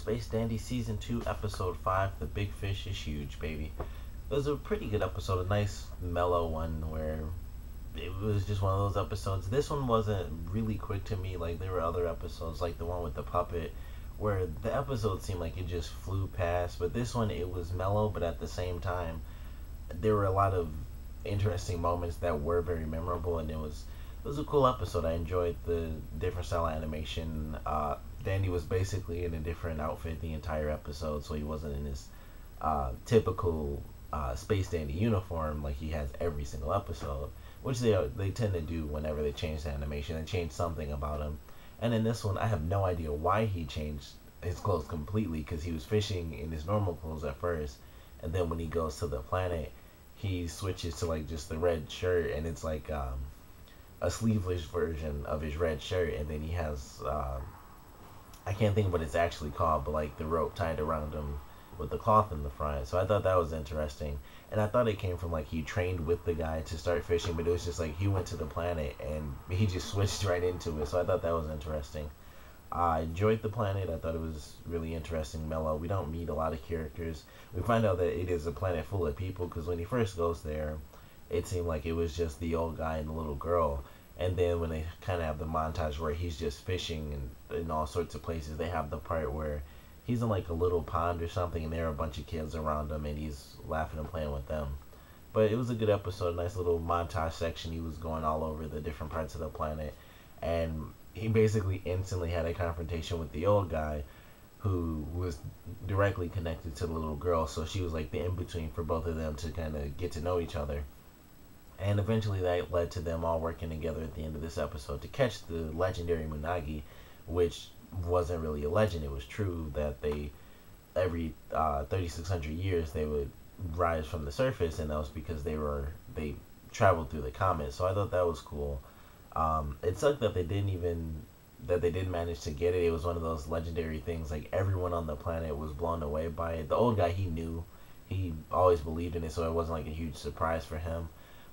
Space Dandy Season 2, Episode 5, The Big Fish is Huge, baby. It was a pretty good episode, a nice, mellow one where it was just one of those episodes. This one wasn't really quick to me, like there were other episodes, like the one with the puppet, where the episode seemed like it just flew past, but this one, it was mellow, but at the same time, there were a lot of interesting moments that were very memorable, and it was a cool episode. I enjoyed the different style of animation. Danny was basically in a different outfit the entire episode, so he wasn't in his typical Space Dandy uniform like he has every single episode, which they tend to do whenever they change the animation. They change something about him, and in this one, I have no idea why he changed his clothes completely because he was fishing in his normal clothes at first, and then when he goes to the planet, he switches to like just the red shirt, and it's like a sleeveless version of his red shirt, and then he has I can't think of what it's actually called, but like the rope tied around him with the cloth in the front. So I thought that was interesting, and I thought it came from like he trained with the guy to start fishing, but it was just like he went to the planet and he just switched right into it. So I thought that was interesting. I enjoyed the planet. I thought it was really interesting, mellow. We don't meet a lot of characters. We find out that it is a planet full of people because when he first goes there, it seemed like it was just the old guy and the little girl. And then when they kind of have the montage where he's just fishing in all sorts of places, they have the part where he's in like a little pond or something, and there are a bunch of kids around him, and he's laughing and playing with them. But it was a good episode, nice little montage section. He was going all over the different parts of the planet, and he basically instantly had a confrontation with the old guy, who was directly connected to the little girl. So she was like the in between for both of them to kind of get to know each other. And eventually that led to them all working together at the end of this episode to catch the legendary Munagi, which wasn't really a legend. It was true that they, every 3,600 years, they would rise from the surface, and that was because they traveled through the comet. So I thought that was cool. It sucked that they didn't manage to get it. It was one of those legendary things. Like everyone on the planet was blown away by it. The old guy, he knew, he always believed in it, so it wasn't like a huge surprise for him.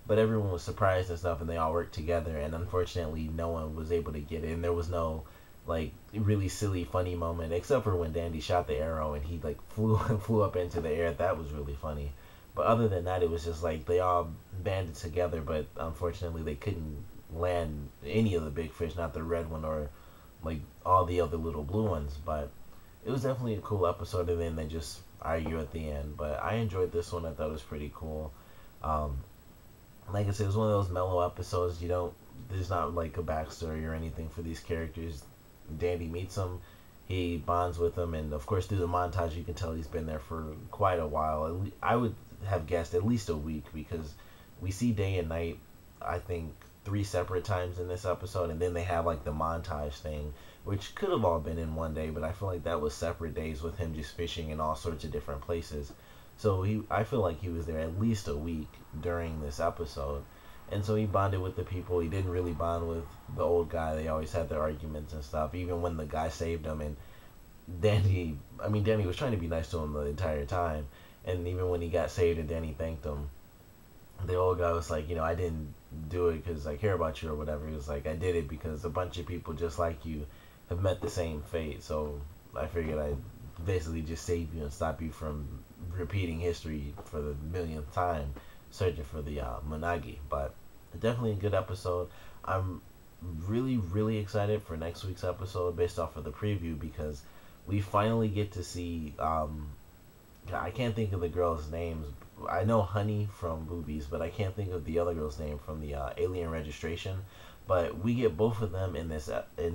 But everyone was surprised and stuff, and they all worked together. And unfortunately, no one was able to get it. And there was no like really silly, funny moment except for when Dandy shot the arrow and he like flew up into the air. That was really funny. But other than that, it was just like they all banded together, but unfortunately, they couldn't land any of the big fish, not the red one or like all the other little blue ones. But it was definitely a cool episode, and then they just argue at the end. But I enjoyed this one. I thought it was pretty cool. Um, like I said, it was one of those mellow episodes. There's not like a backstory or anything for these characters. Dandy meets them, he bonds with them, and of course through the montage you can tell he's been there for quite a while. I would have guessed at least a week, because we see day and night, I think, 3 separate times in this episode, and then they have like the montage thing, which could have all been in one day, but I feel like that was separate days with him just fishing in all sorts of different places. So I feel like he was there at least a week during this episode. And so he bonded with the people. He didn't really bond with the old guy. They always had their arguments and stuff, even when the guy saved him. And Danny was trying to be nice to him the entire time. And even when he got saved and Danny thanked him, the old guy was like, I didn't do it because I care about you or whatever. He was like, I did it because a bunch of people just like you have met the same fate. So I figured I'd basically just save you and stop you from repeating history for the millionth time, searching for the Munagi. But definitely a good episode. I'm really, really excited for next week's episode based off of the preview, because we finally get to see, I can't think of the girls' names. I know Honey from Boobies, but I can't think of the other girl's name from the Alien Registration. But we get both of them in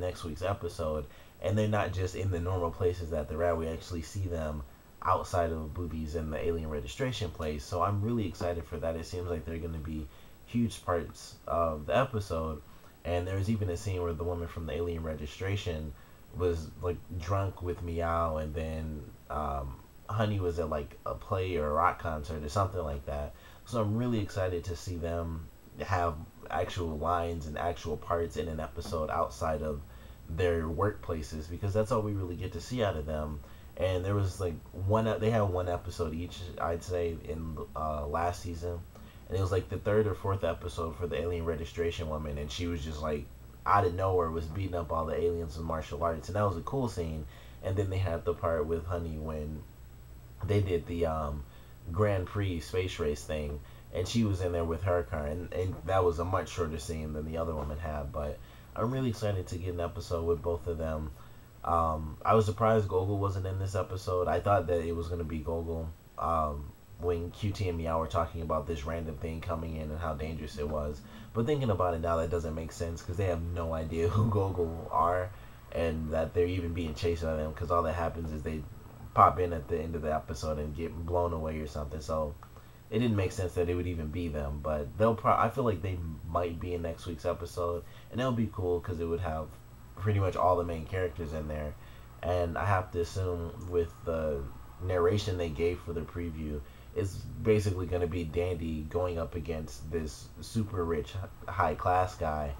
next week's episode, and they're not just in the normal places that they're at. We actually see them outside of Boobies in the Alien Registration place. So I'm really excited for that. It seems like they're going to be huge parts of the episode. And there's even a scene where the woman from the Alien Registration was like drunk with Meow, and then Honey was at like a play or a rock concert or something like that. So I'm really excited to see them have actual lines and actual parts in an episode outside of their workplaces, because that's all we really get to see out of them. And there was like they had one episode each, I'd say, in last season, and it was like the third or fourth episode for the Alien Registration woman, and she was just like out of nowhere was beating up all the aliens with martial arts, and that was a cool scene. And then they had the part with Honey when they did the Grand Prix space race thing, and she was in there with her car, and that was a much shorter scene than the other woman had. But I'm really excited to get an episode with both of them. I was surprised Gogol wasn't in this episode. I thought that it was going to be Gogol when QT and Meow were talking about this random thing coming in and how dangerous it was. But thinking about it now, that doesn't make sense because they have no idea who Gogol are and that they're even being chased by them, because all that happens is they pop in at the end of the episode and get blown away or something. So it didn't make sense that it would even be them. But I feel like they might be in next week's episode, and that would be cool because it would have pretty much all the main characters in there. And I have to assume with the narration they gave for the preview, it's basically going to be Dandy going up against this super rich high class guy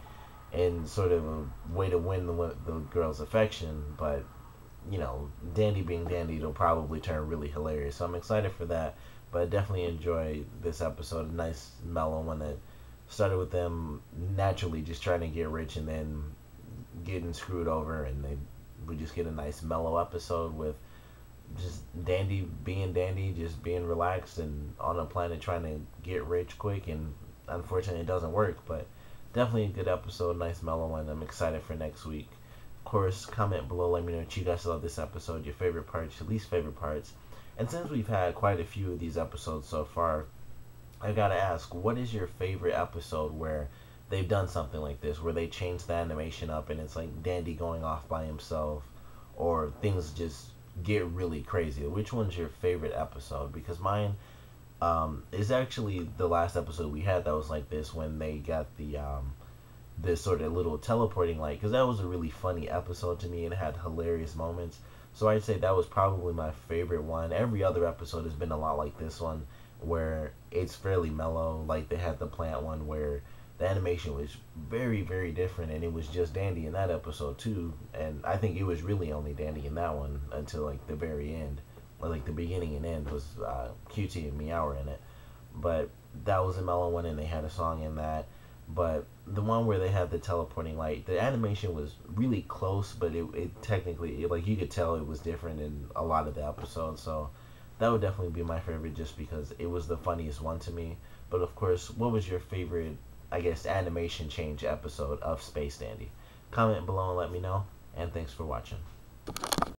in sort of a way to win the girl's affection. But you know, Dandy being Dandy, it'll probably turn really hilarious. So I'm excited for that. But I definitely enjoy this episode. A nice mellow one that started with them naturally just trying to get rich and then getting screwed over, and we just get a nice mellow episode with just Dandy being Dandy, just being relaxed and on a planet trying to get rich quick, and unfortunately it doesn't work. But definitely a good episode, nice mellow one. I'm excited for next week. Of course, comment below, let me know what you guys love this episode, your favorite parts, your least favorite parts. And since we've had quite a few of these episodes so far, I gotta ask, what is your favorite episode where they've done something like this, where they change the animation up and it's like Dandy going off by himself, or things just get really crazy? Which one's your favorite episode? Because mine is actually the last episode we had that was like this, when they got the this sort of little teleporting light, because that was a really funny episode to me and it had hilarious moments. So I'd say that was probably my favorite one. Every other episode has been a lot like this one, where it's fairly mellow. Like they had the plant one where the animation was very, very different, and it was just Dandy in that episode too. And I think it was really only Dandy in that one until like the very end, or like the beginning and end was QT and Meow in it. But that was a mellow one, and they had a song in that. But the one where they had the teleporting light, the animation was really close, but it technically, like, you could tell it was different in a lot of the episodes. So that would definitely be my favorite, just because it was the funniest one to me. But of course, what was your favorite, I guess, animation change episode of Space Dandy? Comment below and let me know, and thanks for watching.